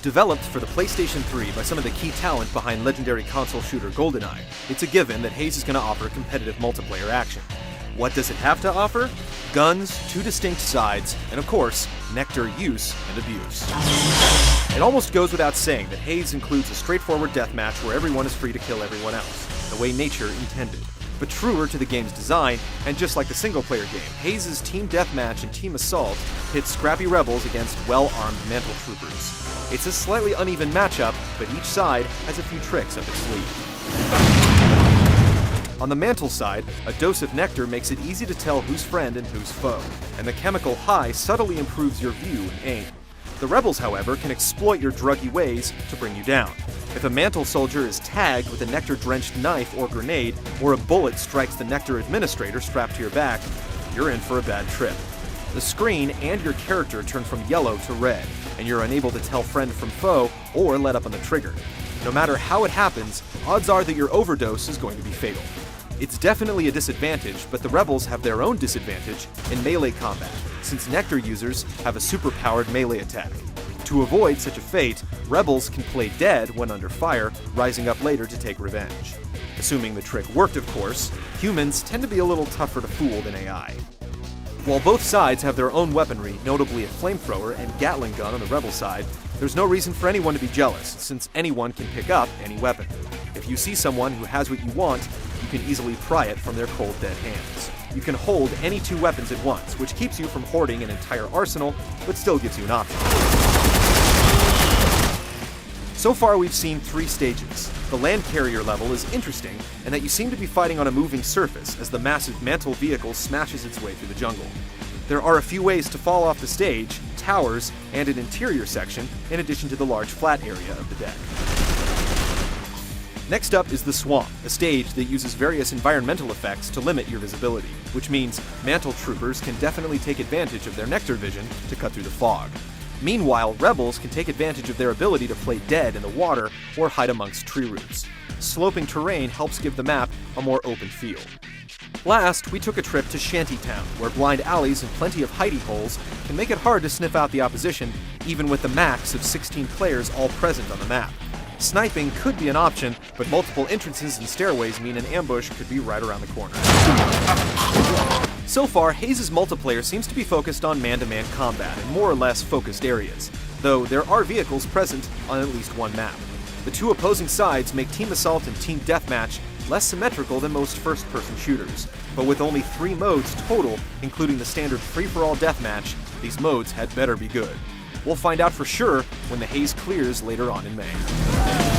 Developed for the PlayStation 3 by some of the key talent behind legendary console shooter GoldenEye, it's a given that Haze is going to offer competitive multiplayer action. What does it have to offer? Guns, 2 distinct sides, and of course, nectar use and abuse. It almost goes without saying that Haze includes a straightforward deathmatch where everyone is free to kill everyone else, the way nature intended. But truer to the game's design, and just like the single-player game, Haze's Team Deathmatch and Team Assault pit scrappy rebels against well-armed mantle troopers. It's a slightly uneven matchup, but each side has a few tricks up its sleeve. On the mantle side, a dose of nectar makes it easy to tell who's friend and who's foe, and the chemical high subtly improves your view and aim. The rebels, however, can exploit your druggy ways to bring you down. If a mantle soldier is tagged with a nectar-drenched knife or grenade, or a bullet strikes the nectar administrator strapped to your back, you're in for a bad trip. The screen and your character turn from yellow to red, and you're unable to tell friend from foe or let up on the trigger. No matter how it happens, odds are that your overdose is going to be fatal. It's definitely a disadvantage, but the rebels have their own disadvantage in melee combat, since nectar users have a superpowered melee attack. To avoid such a fate, rebels can play dead when under fire, rising up later to take revenge. Assuming the trick worked, of course, humans tend to be a little tougher to fool than AI. While both sides have their own weaponry, notably a flamethrower and Gatling gun on the rebel side, there's no reason for anyone to be jealous, since anyone can pick up any weapon. If you see someone who has what you want, you can easily pry it from their cold, dead hands. You can hold any 2 weapons at once, which keeps you from hoarding an entire arsenal, but still gives you an option. So far we've seen 3 stages. The land carrier level is interesting, in that you seem to be fighting on a moving surface as the massive mantle vehicle smashes its way through the jungle. There are a few ways to fall off the stage, towers, and an interior section, in addition to the large flat area of the deck. Next up is the Swamp, a stage that uses various environmental effects to limit your visibility, which means mantle troopers can definitely take advantage of their nectar vision to cut through the fog. Meanwhile, rebels can take advantage of their ability to play dead in the water or hide amongst tree roots. Sloping terrain helps give the map a more open feel. Last, we took a trip to Shantytown, where blind alleys and plenty of hidey holes can make it hard to sniff out the opposition, even with the max of 16 players all present on the map. Sniping could be an option, but multiple entrances and stairways mean an ambush could be right around the corner. So far, Haze's multiplayer seems to be focused on man-to-man combat in more or less focused areas, though there are vehicles present on at least one map. The 2 opposing sides make Team Assault and Team Deathmatch less symmetrical than most first-person shooters, but with only 3 modes total, including the standard free-for-all deathmatch, these modes had better be good. We'll find out for sure when the Haze clears later on in May.